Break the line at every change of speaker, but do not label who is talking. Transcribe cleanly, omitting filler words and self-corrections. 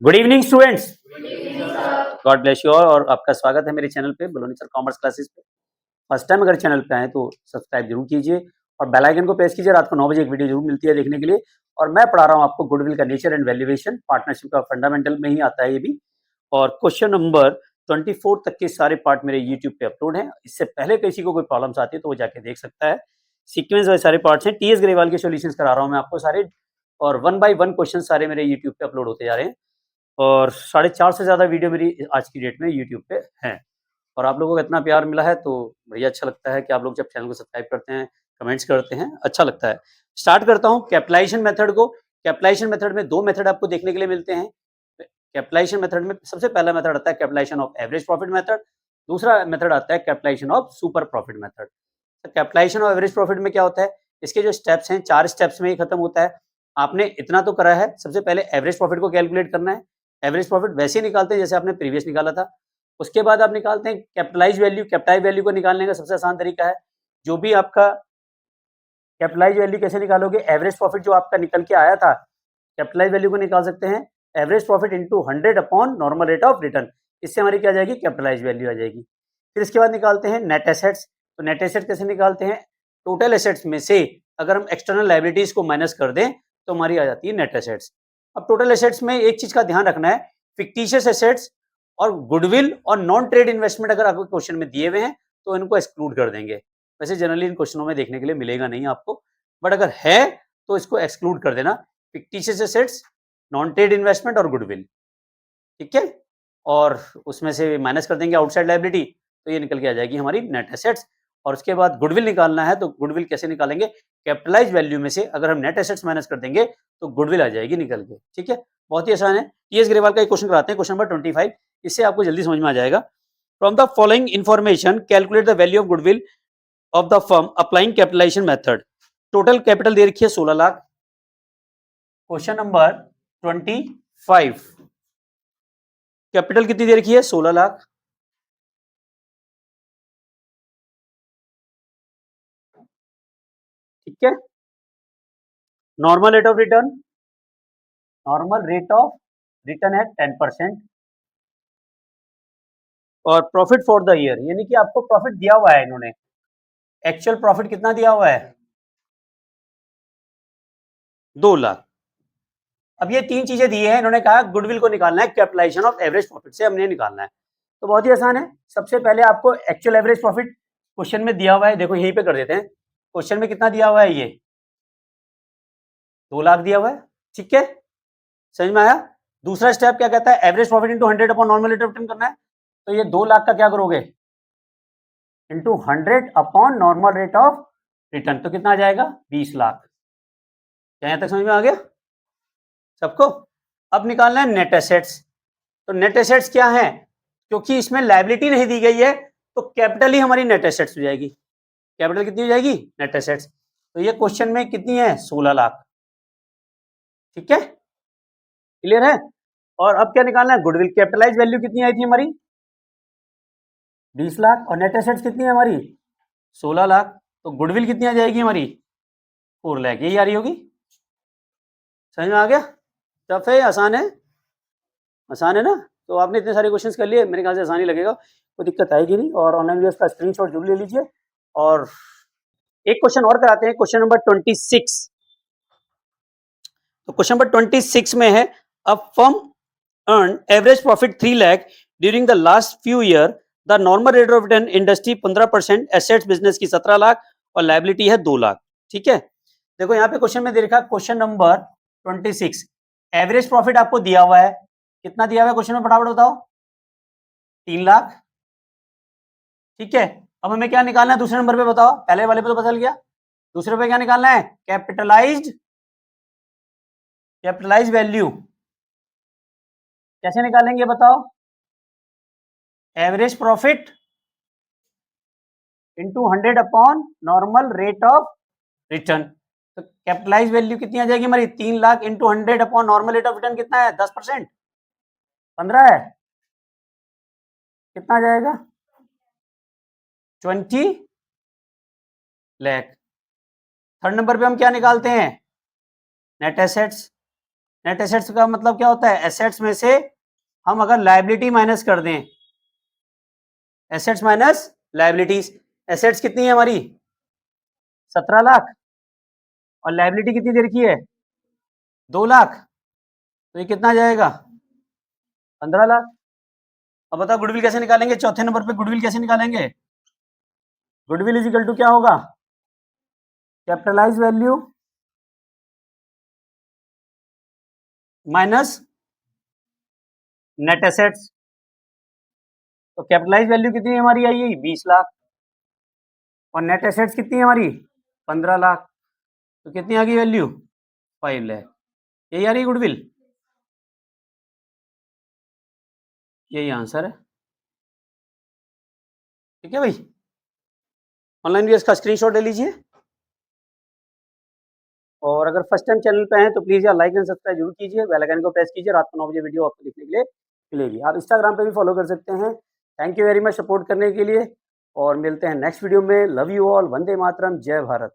Good evening students, God bless you all. और आपका स्वागत है मेरे चैनल पे बलोनी सर कॉमर्स क्लासेस पे। फर्स्ट टाइम अगर चैनल पे आए तो सब्सक्राइब जरूर कीजिए और बेल आइकन को प्रेस कीजिए। रात को 9 बजे एक वीडियो जरूर मिलती है देखने के लिए। और मैं पढ़ा रहा हूँ आपको गुडविल का नेचर एंड वैल्यूएशन, पार्टनरशिप का फंडामेंटल में ही आता है ये भी। और क्वेश्चन नंबर 24 तक के सारे पार्ट मेरे यूट्यूब पे अपलोड हैं। इससे पहले किसी को कोई प्रॉब्लम्स आती है तो वो जाके देख सकता है। सीक्वेंस वाइज सारे पार्ट्स हैं। टीएस ग्रेवाल के सॉल्यूशंस करा रहा हूँ मैं आपको सारे, और 1 बाय 1 क्वेश्चन सारे मेरे यूट्यूब पे अपलोड होते जा रहे हैं। और 4.5 से ज़्यादा वीडियो मेरी आज की डेट में यूट्यूब पे हैं। और आप लोगों का इतना प्यार मिला है तो बढ़िया अच्छा लगता है कि आप लोग जब चैनल को सब्सक्राइब करते हैं, कमेंट्स करते हैं, अच्छा लगता है। स्टार्ट करता हूँ कैपिटलाइजेशन मेथड को। कैपिटलाइजेशन मेथड में 2 मेथड आपको देखने के लिए मिलते हैं। कैपिटलाइजेशन मेथड में सबसे पहला मेथड आता है capitalisation of average profit method, दूसरा मेथड आता है capitalisation of super profit method. तो कैपिटलाइजेशन ऑफ एवरेज प्रॉफिट में क्या होता है, इसके जो स्टेप्स हैं 4 स्टेप्स में ही खत्म होता है। आपने इतना तो करा है, सबसे पहले एवरेज प्रॉफिट को कैलकुलेट करना है। एवरेज प्रॉफिट वैसे ही निकालते हैं जैसे आपने प्रीवियस निकाला था। उसके बाद आप निकालते हैं कैपिटलाइज वैल्यू। कैपिटलाइज वैल्यू को निकालने का सबसे आसान तरीका है, जो भी आपका कैपिटलाइज वैल्यू कैसे निकालोगे, एवरेज प्रॉफिट जो आपका निकल के आया था, कैपिटलाइज वैल्यू को निकाल सकते हैं average profit into 100 upon normal rate of return. इससे हमारी क्या आ जाएगी, कैपिटलाइज वैल्यू आ जाएगी। फिर इसके बाद निकालते हैं नेट एसेट्स। तो नेट एसेट्स कैसे निकालते हैं, टोटल एसेट्स में से अगर हम एक्सटर्नल लाइबिलिटीज को माइनस कर दें तो हमारी आ जाती है नेट एसेट्स। अब टोटल एसेट्स में एक चीज का ध्यान रखना है, फिक्टिशियस एसेट्स और गुडविल और नॉन ट्रेड इन्वेस्टमेंट अगर आपको क्वेश्चन में दिए हुए हैं तो इनको एक्सक्लूड कर देंगे। वैसे जनरली इन क्वेश्चनों में देखने के लिए मिलेगा नहीं आपको, बट अगर है तो इसको एक्सक्लूड कर देना। Fictitious assets, non trade investment और गुडविल, ठीक है। और उसमें से माइनस कर देंगे आउटसाइड लायबिलिटी, तो ये निकल के आ जाएगी हमारी नेट एसेट्स। और उसके बाद गुडविल निकालना है, तो गुडविल कैसे निकालेंगे, कैपिटलाइज वैल्यू में से अगर हम नेट एसेट्स माइनस कर देंगे तो गुडविल आ जाएगी निकल के, ठीक है। बहुत ही आसान है। टीएस ग्रेवाल का एक क्वेश्चन कराते हैं, क्वेश्चन नंबर 25। इससे आपको जल्दी समझ में आ जाएगा। From the following information calculate the value of goodwill of the firm applying capitalisation method. Total capital दे रखी है 16 लाख। क्वेश्चन नंबर 25, कैपिटल कितनी दे रखी है, 16 लाख। ठीक है। Normal rate of return, normal rate of return है 10%। और प्रॉफिट फॉर द ईयर, यानी कि आपको प्रॉफिट दिया हुआ है इन्होंने। एक्चुअल प्रॉफिट कितना दिया हुआ है, 2 लाख। अब ये 3 चीजें दी है, इन्होंने कहा गुडविल को निकालना है कैपिटलाइजेशन ऑफ एवरेज प्रॉफिट से हमने निकालना है। तो बहुत ही आसान है। सबसे पहले आपको एक्चुअल एवरेज प्रॉफिट क्वेश्चन में दिया हुआ है, देखो यहीं पे कर देते हैं। क्वेश्चन में कितना दिया हुआ है, ये 2 लाख दिया हुआ है, ठीक है। समझ में आया। दूसरा स्टेप क्या कहता है, average profit into 100 upon normal rate of return करना है। तो ये 2 लाख का क्या करोगे, into 100 upon normal rate of return, तो कितना आ जाएगा, 20 लाख। क्या यहां तक समझ में आ गया सबको। अब निकालना है नेट एसेट्स। तो नेट एसेट्स क्या है, क्योंकि इसमें लायबिलिटी नहीं दी गई है तो कैपिटल ही हमारी नेट एसेट्स हो जाएगी। कैपिटल कितनी हो जाएगी, नेट एसेट्स। तो ये क्वेश्चन में कितनी है, 16 लाख, ठीक है, क्लियर है। और अब क्या निकालना है, गुडविल। कैपिटलाइज वैल्यू कितनी आई थी हमारी, 20 लाख, और नेट एसेट्स कितनी है हमारी, 16 लाख। तो गुडविल कितनी आ जाएगी हमारी, 4 लाख। यही आ रही होगी, समझ में आ गया। टफ है, आसान है, आसान है ना। तो आपने इतने सारे क्वेश्चंस कर लिए, मेरे ख्याल से आसान ही लगेगा, कोई दिक्कत आएगी नहीं। और ऑनलाइन वीडियोस का स्क्रीनशॉट जरूर ले लीजिए। और एक क्वेश्चन और कराते हैं, क्वेश्चन नंबर 26। तो क्वेश्चन नंबर 26 में है, a firm earn average profit 3 lakh during the last few year, the normal rate of return industry 15%, assets business की 17 लाख और लायबिलिटी है 2 लाख, ठीक है। देखो यहाँ पे क्वेश्चन में दे रखा है, क्वेश्चन नंबर 26, एवरेज प्रॉफिट आपको दिया हुआ है, कितना दिया हुआ है क्वेश्चन में, फटाफट बताओ, 3 लाख, ठीक है। अब हमें क्या निकालना है दूसरे नंबर पे, बताओ। पहले वाले पे तो पता चल गया, दूसरे पे क्या निकालना है, कैपिटलाइज्ड, कैपिटलाइज वैल्यू। कैसे निकालेंगे बताओ, average profit into 100 upon normal rate of return. तो कैपिटलाइज वैल्यू कितनी आ जाएगी हमारी, 3 lakh into 100 upon normal rate of return कितना है, 10%, 15 है, कितना आ जाएगा, 20 लाख। थर्ड नंबर पे हम क्या निकालते हैं, नेट एसेट्स। नेट एसेट्स का मतलब क्या होता है, एसेट्स में से हम अगर लायबिलिटी माइनस कर दें, एसेट्स माइनस लायबिलिटीज, एसेट्स कितनी है हमारी 17 लाख और लायबिलिटी कितनी दे रखी है 2 लाख, तो ये कितना जाएगा 15 लाख। अब बताओ गुडविल कैसे निकालेंगे, चौथे नंबर पे गुडविल कैसे निकालेंगे, गुडविल इज इक्वल टू क्या होगा, capitalise value minus net assets. तो कैपिटलाइज वैल्यू कितनी हमारी आई है 20 लाख और नेट एसेट्स कितनी है हमारी 15 लाख, तो कितनी आ गई वैल्यू 5 लाख। यही आ रही गुडविल, यही आंसर है। ठीक है भाई, ऑनलाइन भी इसका स्क्रीनशॉट ले लीजिए और अगर फर्स्ट टाइम चैनल पे हैं तो प्लीज़ यार लाइक एंड सब्सक्राइब जरूर कीजिए, बेल आइकन को प्रेस कीजिए, रात को 9 बजे वीडियो आपको देखने के लिए मिलेगी। आप इंस्टाग्राम पे भी फॉलो कर सकते हैं। Thank you very much support करने के लिए और मिलते हैं नेक्स्ट वीडियो में। Love you all, Vande Mataram, जय भारत।